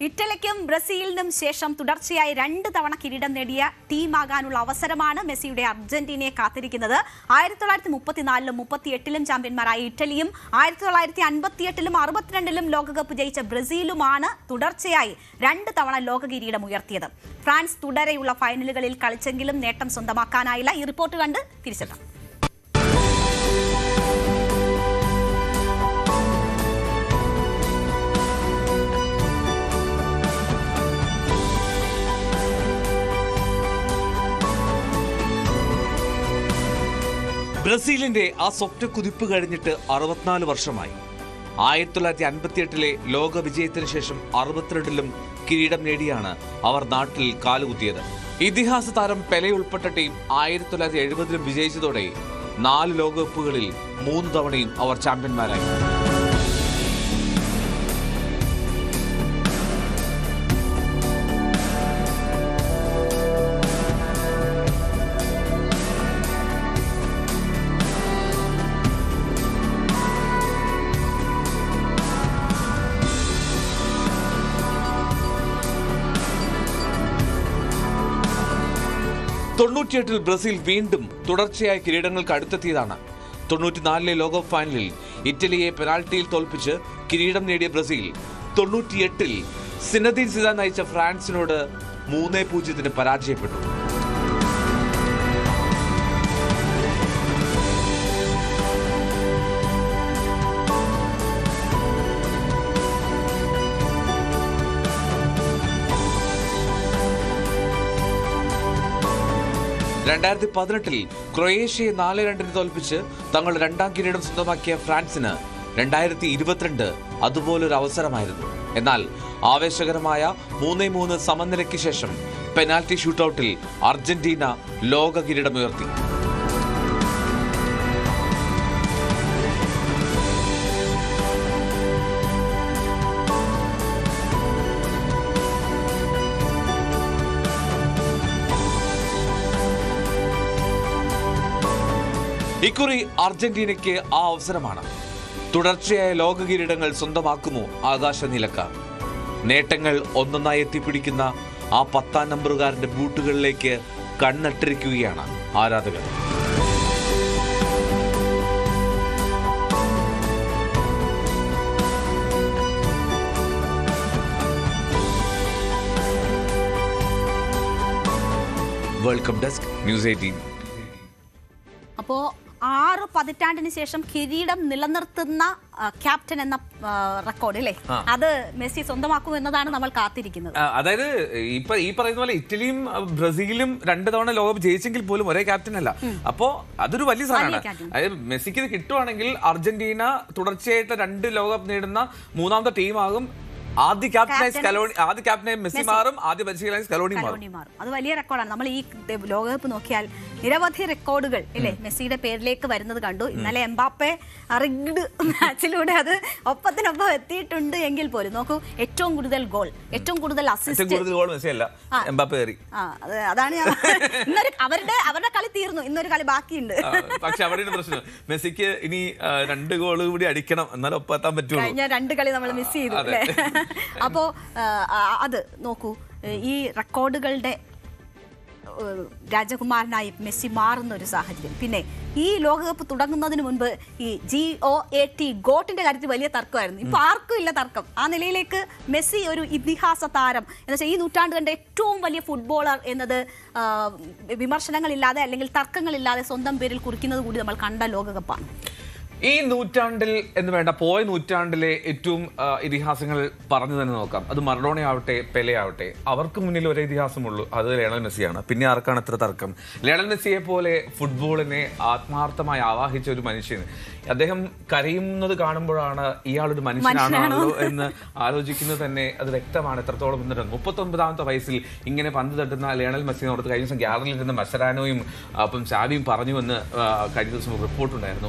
ഇറ്റലിക്കും ബ്രസീലിനും ശേഷം തുടർച്ചയായി 2 തവണ കിരീടം നേടിയ ടീമാകാനുള്ള അവസരമാണ് മെസ്സിയുടെ അർജന്റീനയെ കാത്തിരിക്കുന്നത്. 1934ലും 38ലും ചാമ്പ്യന്മാരായ ഇറ്റലിയും 1958ലും 62ലും ലോകകപ്പ് ജയിച്ച ബ്രസീലുമാണ് തുടർച്ചയായി 2 തവണ ലോക കിരീടം ഉയർത്തിയത്. ഫ്രാൻസ് തുടരെയുള്ള ഫൈനലുകളിൽ കളിച്ചെങ്കിലും നേട്ടം സ്വന്തമാക്കാനായില്ല. ഈ റിപ്പോർട്ട് കണ്ട് തിരിച്ചെത്താം. ബ്രസീലിന്റെ ആ സ്വപ്ന കുതിപ്പ് കഴിഞ്ഞിട്ട് 64 വർഷമായി. 1958ലെ ലോക വിജയത്തിന് ശേഷം 62ലും കിരീടം നേടിയാണ് അവർ നാട്ടിൽ കാലുകുത്തിയത്. ഇതിഹാസ താരം പെലെ ഉൾപ്പെട്ട ടീം 1970ലും വിജയിച്ചതോടെ 4 ലോകകപ്പുകളിൽ 3 തവണയും അവർ ചാമ്പ്യന്മാരായി. തൊണ്ണൂറ്റിയെട്ടിൽ ബ്രസീൽ വീണ്ടും തുടർച്ചയായ കിരീടങ്ങൾക്ക് അടുത്തെത്തിയതാണ്. 94ലെ ലോകകപ്പ് ഫൈനലിൽ ഇറ്റലിയെ പെനാൽറ്റിയിൽ തോൽപ്പിച്ച് കിരീടം നേടിയ ബ്രസീൽ 98ൽ സിനദീൻ സിദാൻ നയിച്ച ഫ്രാൻസിനോട് 3-0 പരാജയപ്പെട്ടു. ൽ ക്രൊയേഷ്യയെ 4-2 തോൽപ്പിച്ച് തങ്ങളുടെ 2ാം കിരീടം സ്വന്തമാക്കിയ ഫ്രാൻസിന് 2022 അതുപോലൊരു അവസരമായിരുന്നു. എന്നാൽ ആവേശകരമായ 3-3 സമനിലയ്ക്ക് ശേഷം പെനാൽറ്റി ഷൂട്ടൌട്ടിൽ അർജന്റീന ലോക കിരീടമുയർത്തി. ഇക്കുറി അർജന്റീനയ്ക്ക് ആ അവസരമാണ്. തുടർച്ചയായ ലോക കിരീടങ്ങൾ സ്വന്തമാക്കുമോ ആകാശനിലക്കാർ? നേട്ടങ്ങൾ ഒന്നൊന്നായി എത്തിപ്പിടിക്കുന്ന ആ 10ാം നമ്പറുകാരന്റെ ബൂട്ടുകളിലേക്ക് കണ്ണട്ടിരിക്കുകയാണ് ആരാധകർ. Welcome desk news 18. അപ്പോൾ 6 പതിറ്റാണ്ടിന് ശേഷം കിരീടം നിലനിർത്തുന്ന ക്യാപ്റ്റൻ എന്ന റെക്കോർഡ് അല്ലേ, അത് മെസ്സി സ്വന്തമാക്കും എന്നതാണ് നമ്മൾ കാത്തിരിക്കുന്നത്. അതായത് ഈ പറയുന്ന പോലെ ഇറ്റലിയും ബ്രസീലും 2 തവണ ലോകകപ്പ് ജയിച്ചെങ്കിൽ പോലും ഒരേ ക്യാപ്റ്റൻ അല്ല. അപ്പോ അതൊരു വലിയ സാധനമാണ്. അതായത് മെസ്സിക്ക് ഇത് കിട്ടുവാണെങ്കിൽ അർജന്റീന തുടർച്ചയായിട്ട് 2 ലോകകപ്പ് നേടുന്ന 3ാമത്തെ ടീമാകും. ആദ്യ ക്യാപ്റ്റനായി മെസ്സി മാറും, ആദ്യ പരിശീലകനായി സ്കലോണി മാറും. അത് വലിയ റെക്കോർഡാണ്. നമ്മൾ ഈ ലോകകപ്പ് നോക്കിയാൽ നിരവധി റെക്കോർഡുകൾ ഇല്ലേ മെസ്സിയുടെ പേരിലേക്ക് വരുന്നത് കണ്ടു. ഇന്നലെ എംബാപ്പെ റിഗ്ഡ് മാച്ചിലൂടെ അത് ഒപ്പത്തിനൊപ്പം എത്തിയിട്ടുണ്ട് എങ്കിൽ പോലും നോക്കൂ, ഏറ്റവും കൂടുതൽ ഗോൾ, ഏറ്റവും കൂടുതൽ അസിസ്റ്റ്, അതാണ് അവരുടെ കളി തീർന്നു. ഇന്നൊരു കളി ബാക്കിയുണ്ട്. പക്ഷെ അവിടെ പ്രശ്നം, മെസ്സിക്ക് ഇനി 2 ഗോൾ കൂടി അടിക്കണം, എന്നാലും ഒപ്പെത്താൻ പറ്റുള്ളൂ. കഴിഞ്ഞ 2 കളി നമ്മൾ മിസ് ചെയ്തു അല്ലേ. അപ്പോ അത് നോക്കൂ, ഈ റെക്കോർഡുകളുടെ രാജകുമാരനായി മെസ്സി മാറുന്ന ഒരു സാഹചര്യം. പിന്നെ ഈ ലോകകപ്പ് തുടങ്ങുന്നതിന് മുൻപ് ഈ GOAT ഗോട്ടിന്റെ കാര്യത്തിൽ വലിയ തർക്കമായിരുന്നു. ഇപ്പൊ ആർക്കും ഇല്ല തർക്കം. ആ നിലയിലേക്ക് മെസ്സി ഒരു ഇതിഹാസ താരം എന്ന് വെച്ചാൽ ഈ നൂറ്റാണ്ട് കണ്ട ഏറ്റവും വലിയ ഫുട്ബോളർ എന്നത് വിമർശനങ്ങളില്ലാതെ അല്ലെങ്കിൽ തർക്കങ്ങളില്ലാതെ സ്വന്തം പേരിൽ കുറിക്കുന്നത് കൂടി നമ്മൾ കണ്ട ലോകകപ്പാണ്. ഈ നൂറ്റാണ്ടിൽ എന്ന് വേണ്ട, പോയ നൂറ്റാണ്ടിലെ ഏറ്റവും ഇതിഹാസങ്ങൾ പറഞ്ഞു തന്നെ നോക്കാം. അത് മറഡോണ ആവട്ടെ, പെലെ ആവട്ടെ, അവർക്ക് മുന്നിൽ ഒരേ ഇതിഹാസമുള്ളൂ, അത് ലയണൽ മെസ്സിയാണ്. പിന്നെ ആർക്കാണ് എത്ര തർക്കം? ലയണൽ മെസ്സിയെ പോലെ ഫുട്ബോളിനെ ആത്മാർത്ഥമായി ആവാഹിച്ച ഒരു മനുഷ്യൻ, അദ്ദേഹം കരയുന്നത് കാണുമ്പോഴാണ് ഇയാളൊരു മനുഷ്യനാണോ എന്ന് ആലോചിക്കുന്നത് തന്നെ അത് വ്യക്തമാണ് എത്രത്തോളം. 39ാമത്തെ വയസ്സിൽ ഇങ്ങനെ പന്ത് തട്ടുന്ന ലയണൽ മെസ്സിനോട് കഴിഞ്ഞ ദിവസം ഗ്യാലറിയിൽ ഇരുന്ന മസരാനോയും അപ്പം ചാവിയും പറഞ്ഞുവെന്ന് കഴിഞ്ഞ ദിവസം റിപ്പോർട്ടുണ്ടായിരുന്നു.